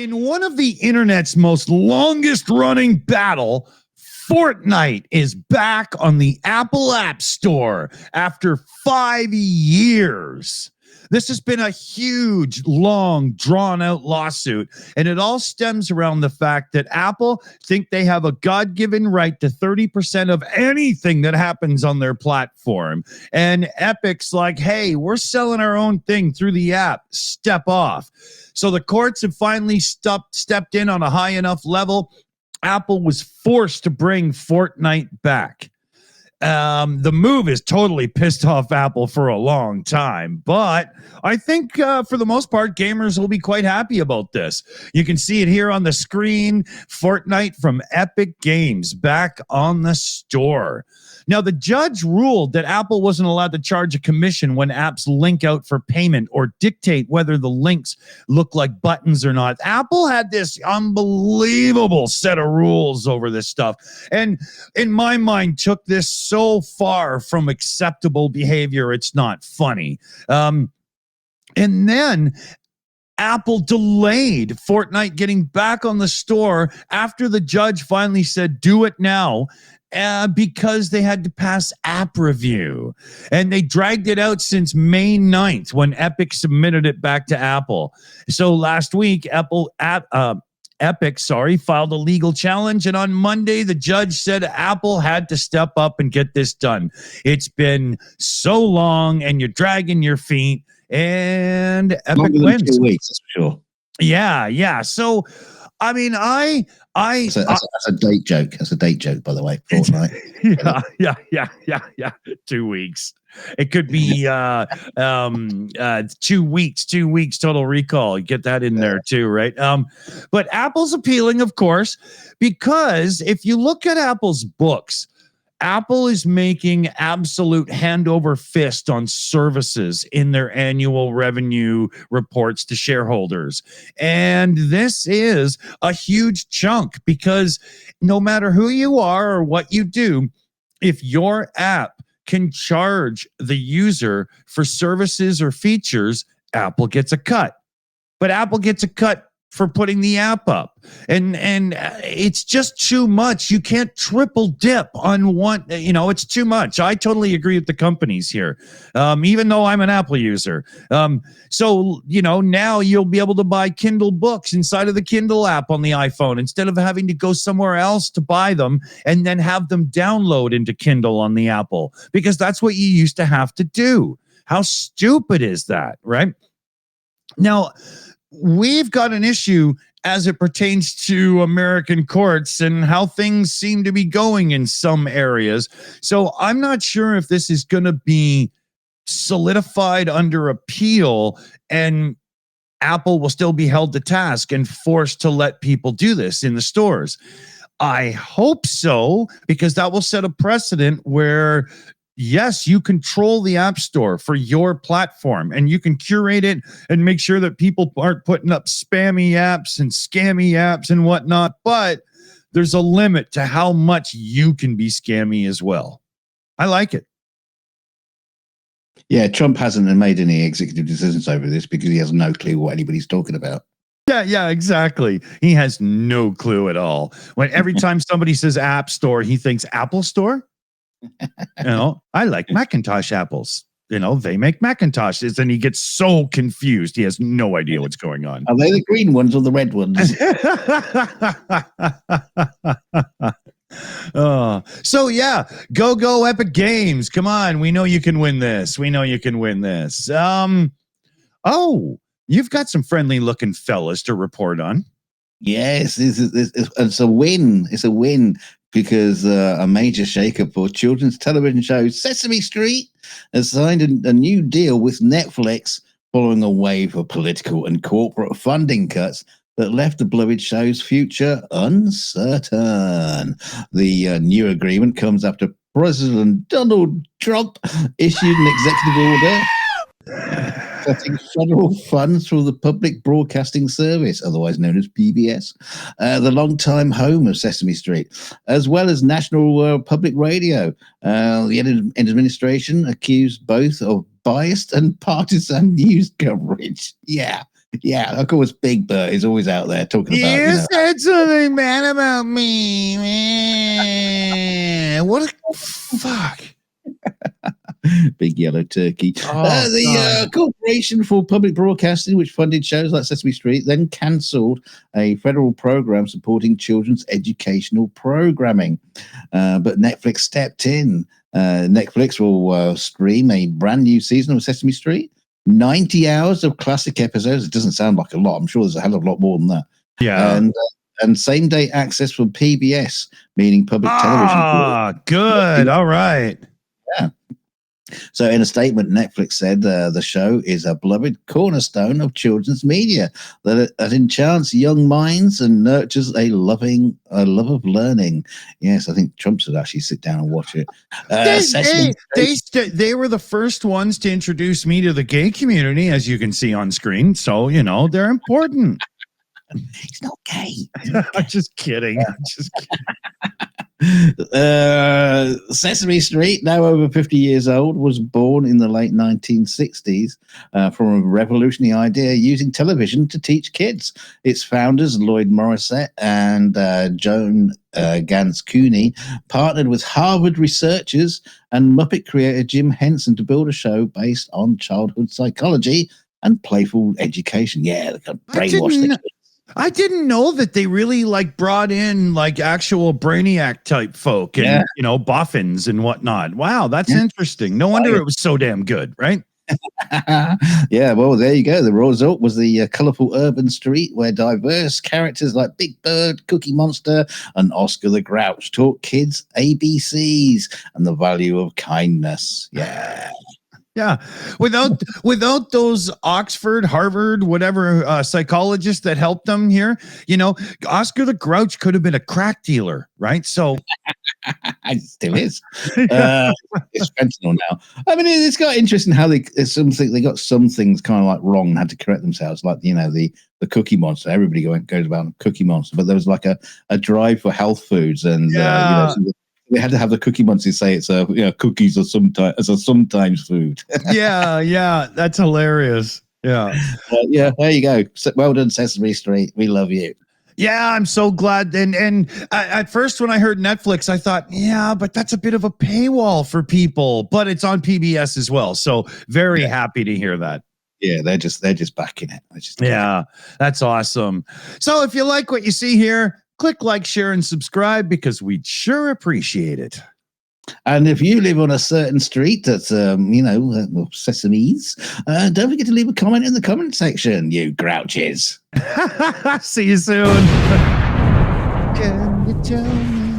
In one of the internet's most longest running battle, Fortnite is back on the Apple App Store after 5 years. This has been a huge, long, drawn-out lawsuit, and it all stems around the fact that Apple think they have a God-given right to 30% of anything that happens on their platform. And Epic's like, hey, we're selling our own thing through the app. Step off. So the courts have finally stepped in on a high enough level. Apple was forced to bring Fortnite back. The move has totally pissed off Apple for a long time, but I think for the most part, gamers will be quite happy about this. You can see it here on the screen. Fortnite from Epic Games back on the store. Now, the judge ruled that Apple wasn't allowed to charge a commission when apps link out for payment or dictate whether the links look like buttons or not. Apple had this unbelievable set of rules over this stuff, and in my mind, took this so far from acceptable behavior, it's not funny. And then Apple delayed Fortnite getting back on the store after the judge finally said, do it now. Because they had to pass app review. And they dragged it out since May 9th when Epic submitted it back to Apple. So last week, Epic filed a legal challenge. And on Monday, the judge said Apple had to step up and get this done. It's been so long and you're dragging your feet. And Epic wins. 2 weeks, that's for sure. Yeah. So, I mean, that's a date joke. That's a date joke, by the way. Fortnite. Yeah. 2 weeks. It could be 2 weeks. 2 weeks total recall. You get that in there too, right? But Apple's appealing, of course, because if you look at Apple's books, Apple is making absolute hand over fist on services in their annual revenue reports to shareholders. And this is a huge chunk because no matter who you are or what you do, if your app can charge the user for services or features, Apple gets a cut. But Apple gets a cut for putting the app up. And it's just too much. You can't triple dip on one, it's too much. I totally agree with the companies here, even though I'm an Apple user. So now you'll be able to buy Kindle books inside of the Kindle app on the iPhone instead of having to go somewhere else to buy them and then have them download into Kindle on the Apple, because that's what you used to have to do. How stupid is that, right? Now, we've got an issue as it pertains to American courts and how things seem to be going in some areas. So I'm not sure if this is going to be solidified under appeal and Apple will still be held to task and forced to let people do this in the stores. I hope so, because that will set a precedent where yes, you control the App Store for your platform and you can curate it and make sure that people aren't putting up spammy apps and scammy apps and whatnot. But there's a limit to how much you can be scammy as well. I like it. Yeah, Trump hasn't made any executive decisions over this because he has no clue what anybody's talking about. Yeah, exactly. He has no clue at all. When every time somebody says App Store, he thinks Apple Store. I like Macintosh apples. They make Macintoshes, and he gets so confused. He has no idea what's going on. Are they the green ones or the red ones? So yeah, go Epic Games. Come on. We know you can win this. Oh, you've got some friendly looking fellas to report on. Yes, it's a win. It's a win. Because a major shakeup for children's television show Sesame Street has signed a new deal with Netflix following a wave of political and corporate funding cuts that left the beloved show's future uncertain. The new agreement comes after President Donald Trump issued an executive order cutting federal funds from the Public Broadcasting Service, otherwise known as PBS, the longtime home of Sesame Street, as well as National Public Radio. The administration accused both of biased and partisan news coverage. Yeah, Yeah, of course, Big Bird is always out there talking about, You said something bad about me, man. What a fuck. Big Yellow Turkey. Oh, The Corporation for Public Broadcasting, which funded shows like Sesame Street, then cancelled a federal program supporting children's educational programming. But Netflix stepped in. Netflix will stream a brand new season of Sesame Street. 90 hours of classic episodes. It doesn't sound like a lot. I'm sure there's a hell of a lot more than that. yeah. And same day access from PBS, meaning public television. Ah, good. All right. Yeah. So, in a statement, Netflix said the show is a beloved cornerstone of children's media that enchants young minds and nurtures a love of learning. Yes, I think Trump should actually sit down and watch it. They were the first ones to introduce me to the gay community, as you can see on screen. So, they're important. He's not gay. I'm just kidding. Sesame Street, now over 50 years old, was born in the late 1960s from a revolutionary idea using television to teach kids. Its founders, Lloyd Morissette and Joan Gans Cooney, partnered with Harvard researchers and Muppet creator Jim Henson to build a show based on childhood psychology and playful education. Yeah, they can brainwash the kids. I didn't know that they really brought in actual Brainiac type folk and boffins and whatnot. Wow, that's interesting. No wonder it was so damn good, right? Yeah, well, there you go. The result was the colorful urban street where diverse characters like Big Bird, Cookie Monster, and Oscar the Grouch taught kids ABCs and the value of kindness. Yeah. Yeah, without those Oxford, Harvard, whatever psychologists that helped them here, Oscar the Grouch could have been a crack dealer, right? So it still is. It's fentanyl now. I mean, it's got interesting how they got some things kind of wrong and had to correct themselves, like the Cookie Monster. Everybody goes about Cookie Monster, but there was a drive for health foods and they had to have the Cookie Monster say it's cookies are sometimes food. yeah, that's hilarious. Yeah, there you go. Well done, Sesame Street. We love you. Yeah, I'm so glad. And at first, when I heard Netflix, I thought, yeah, but that's a bit of a paywall for people. But it's on PBS as well, so very happy to hear that. Yeah, they're just backing it. That's awesome. So if you like what you see here, click like, share, and subscribe because we'd sure appreciate it. And if you live on a certain street that's, Sesame's, don't forget to leave a comment in the comment section, you grouches. See you soon. Can you tell me